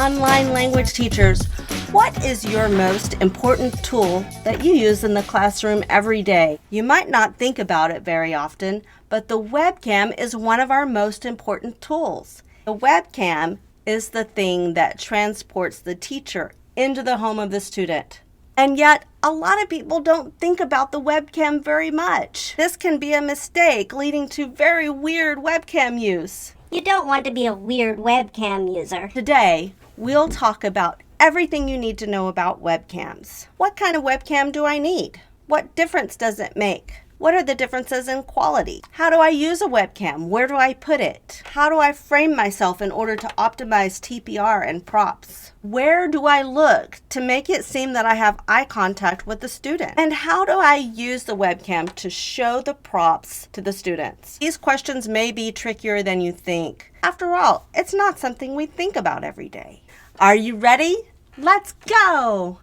online language teachers. What is your most important tool that you use in the classroom every day? You might not think about it very often, but the webcam is one of our most important tools. The webcam is the thing that transports the teacher into the home of the student. And yet, a lot of people don't think about the webcam very much. This can be a mistake, leading to very weird webcam use. You don't want to be a weird webcam user. Today, we'll talk about everything you need to know about webcams. What kind of webcam do I need? What difference does it make? What are the differences in quality? How do I use a webcam? Where do I put it? How do I frame myself in order to optimize TPR and props? Where do I look to make it seem that I have eye contact with the student? And how do I use the webcam to show the props to the students? These questions may be trickier than you think. After all, it's not something we think about every day. Are you ready? Let's go!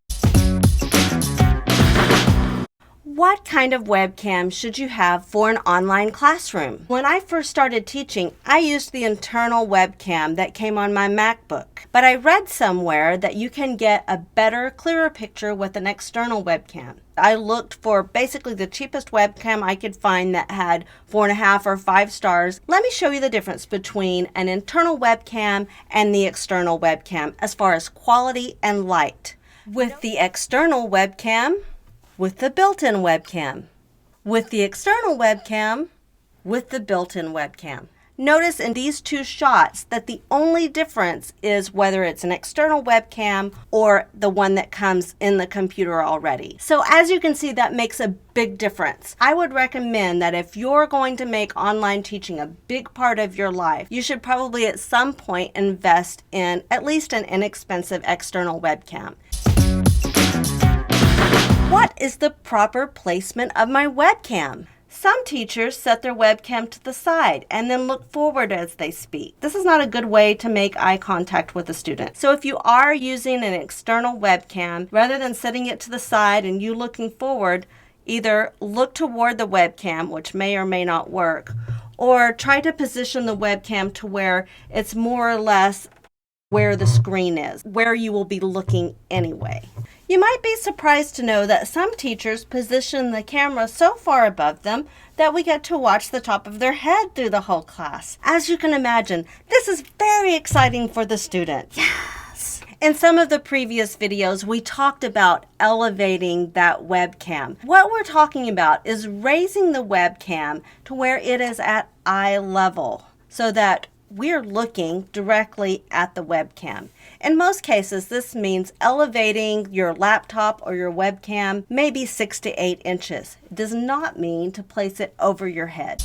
What kind of webcam should you have for an online classroom? When I first started teaching, I used the internal webcam that came on my MacBook. But I read somewhere that you can get a better, clearer picture with an external webcam. I looked for basically the cheapest webcam I could find that had 4.5 or 5 stars. Let me show you the difference between an internal webcam and the external webcam as far as quality and light. With the external webcam, with the built-in webcam, with the external webcam, with the built-in webcam. Notice in these two shots that the only difference is whether it's an external webcam or the one that comes in the computer already. So as you can see, that makes a big difference. I would recommend that if you're going to make online teaching a big part of your life, you should probably at some point invest in at least an inexpensive external webcam. What is the proper placement of my webcam? Some teachers set their webcam to the side and then look forward as they speak. This is not a good way to make eye contact with the student. So if you are using an external webcam, rather than setting it to the side and you looking forward, either look toward the webcam, which may or may not work, or try to position the webcam to where it's more or less where the screen is, where you will be looking anyway. You might be surprised to know that some teachers position the camera so far above them that we get to watch the top of their head through the whole class. As you can imagine, this is very exciting for the student. Yes! In some of the previous videos, we talked about elevating that webcam. What we're talking about is raising the webcam to where it is at eye level so that we're looking directly at the webcam. In most cases, this means elevating your laptop or your webcam maybe 6 to 8 inches. It does not mean to place it over your head.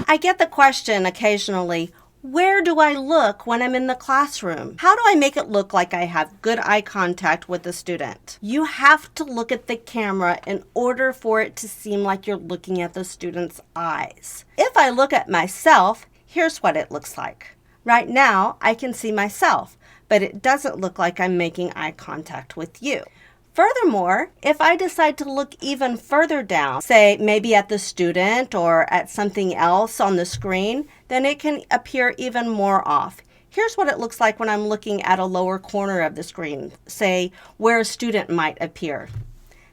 I get the question occasionally, where do I look when I'm in the classroom? How do I make it look like I have good eye contact with the student? You have to look at the camera in order for it to seem like you're looking at the student's eyes. If I look at myself, here's what it looks like. Right now, I can see myself, but it doesn't look like I'm making eye contact with you. Furthermore, if I decide to look even further down, say maybe at the student or at something else on the screen, then it can appear even more off. Here's what it looks like when I'm looking at a lower corner of the screen, say where a student might appear.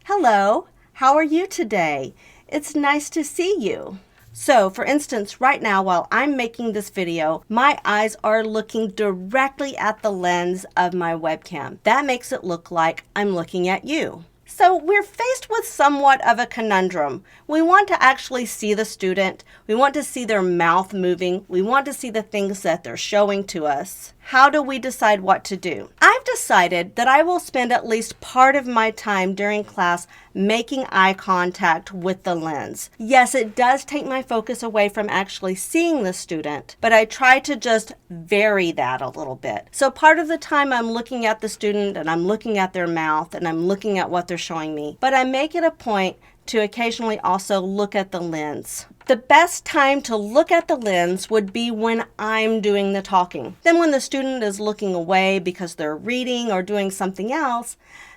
Hello, how are you today? It's nice to see you. So, for instance, right now while I'm making this video, my eyes are looking directly at the lens of my webcam. That makes it look like I'm looking at you. So we're faced with somewhat of a conundrum. We want to actually see the student. We want to see their mouth moving. We want to see the things that they're showing to us. How do we decide what to do? I've decided that I will spend at least part of my time during class making eye contact with the lens. Yes, it does take my focus away from actually seeing the student, but I try to just vary that a little bit. So part of the time I'm looking at the student and I'm looking at their mouth and I'm looking at what they're showing me, but I make it a point to occasionally also look at the lens. The best time to look at the lens would be when I'm doing the talking. Then when the student is looking away because they're reading or doing something else,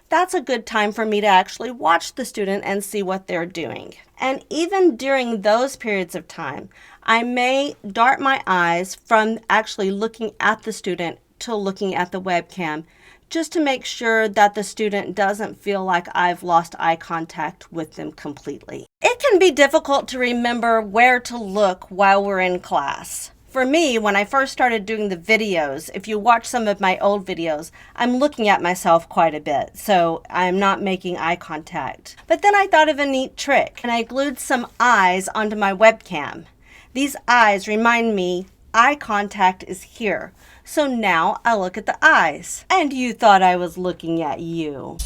that's a good time for me to actually watch the student and see what they're doing. And even during those periods of time, I may dart my eyes from actually looking at the student to looking at the webcam, just to make sure that the student doesn't feel like I've lost eye contact with them completely. It can be difficult to remember where to look while we're in class. For me, when I first started doing the videos, if you watch some of my old videos, I'm looking at myself quite a bit, so I'm not making eye contact. But then I thought of a neat trick, and I glued some eyes onto my webcam. These eyes remind me eye contact is here. So now I look at the eyes. And you thought I was looking at you.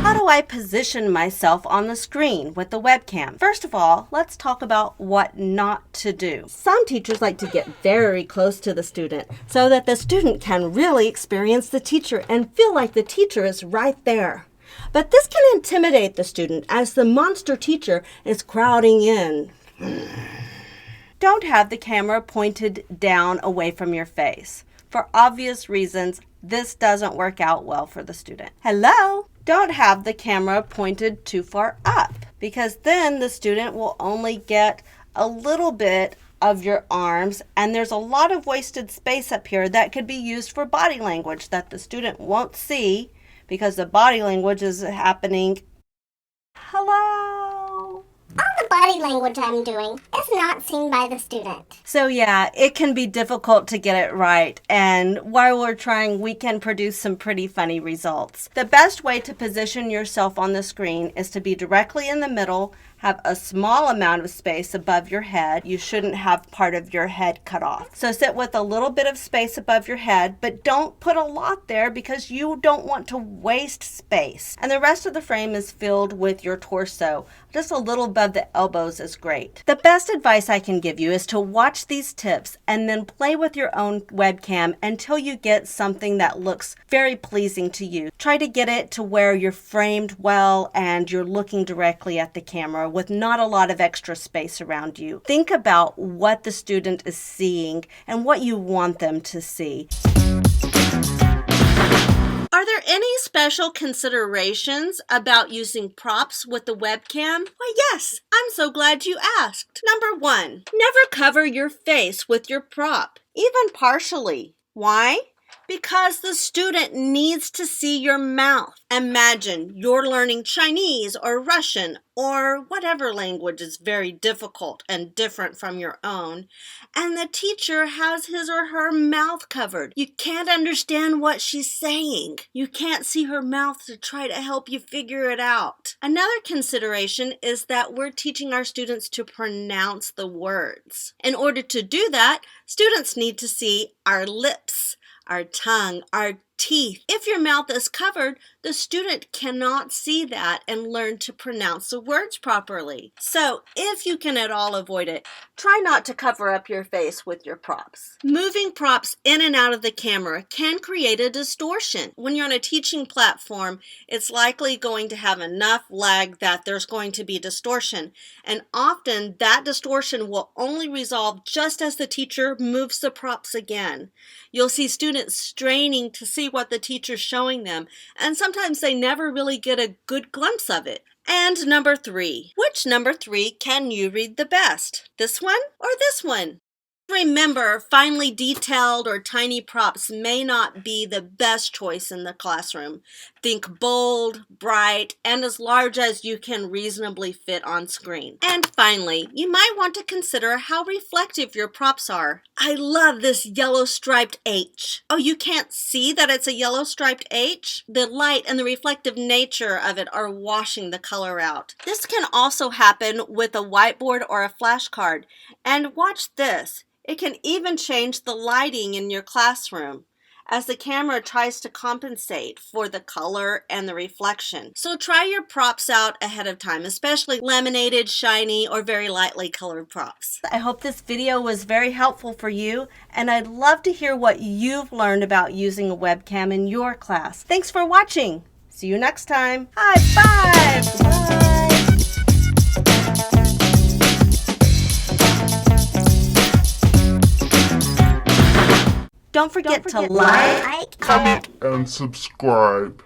How do I position myself on the screen with the webcam? First of all, let's talk about what not to do. Some teachers like to get very close to the student so that the student can really experience the teacher and feel like the teacher is right there. But this can intimidate the student as the monster teacher is crowding in. Don't have the camera pointed down away from your face. For obvious reasons, this doesn't work out well for the student. Hello? Don't have the camera pointed too far up, because then the student will only get a little bit of your arms, and there's a lot of wasted space up here that could be used for body language that the student won't see because the body language is happening. Hello? All the body language I'm doing is not seen by the student. So yeah, it can be difficult to get it right, and while we're trying, we can produce some pretty funny results. The best way to position yourself on the screen is to be directly in the middle, have a small amount of space above your head. You shouldn't have part of your head cut off. So sit with a little bit of space above your head, but don't put a lot there because you don't want to waste space. And the rest of the frame is filled with your torso. Just a little above the elbows is great. The best advice I can give you is to watch these tips and then play with your own webcam until you get something that looks very pleasing to you. Try to get it to where you're framed well and you're looking directly at the camera with not a lot of extra space around you. Think about what the student is seeing and what you want them to see. Are there any special considerations about using props with the webcam? Why, yes, I'm so glad you asked. Number 1, never cover your face with your prop, even partially. Why? Because the student needs to see your mouth. Imagine you're learning Chinese or Russian or whatever language is very difficult and different from your own, and the teacher has his or her mouth covered. You can't understand what she's saying. You can't see her mouth to try to help you figure it out. Another consideration is that we're teaching our students to pronounce the words. In order to do that, students need to see our lips, our tongue, our teeth. If your mouth is covered, the student cannot see that and learn to pronounce the words properly. So, if you can at all avoid it, try not to cover up your face with your props. Moving props in and out of the camera can create a distortion. When you're on a teaching platform, it's likely going to have enough lag that there's going to be distortion. And often that distortion will only resolve just as the teacher moves the props again. You'll see students straining to see what the teacher's showing them, and sometimes they never really get a good glimpse of it. And number 3, which number 3 can you read the best? This one or this one? Remember, finely detailed or tiny props may not be the best choice in the classroom. Think bold, bright, and as large as you can reasonably fit on screen. And finally, you might want to consider how reflective your props are. I love this yellow striped H. Oh, you can't see that it's a yellow striped H? The light and the reflective nature of it are washing the color out. This can also happen with a whiteboard or a flashcard. And watch this. It can even change the lighting in your classroom as the camera tries to compensate for the color and the reflection. So try your props out ahead of time, especially laminated, shiny, or very lightly colored props. I hope this video was very helpful for you, and I'd love to hear what you've learned about using a webcam in your class. Thanks for watching. See you next time. High five! Bye. Don't forget to like, comment, and subscribe.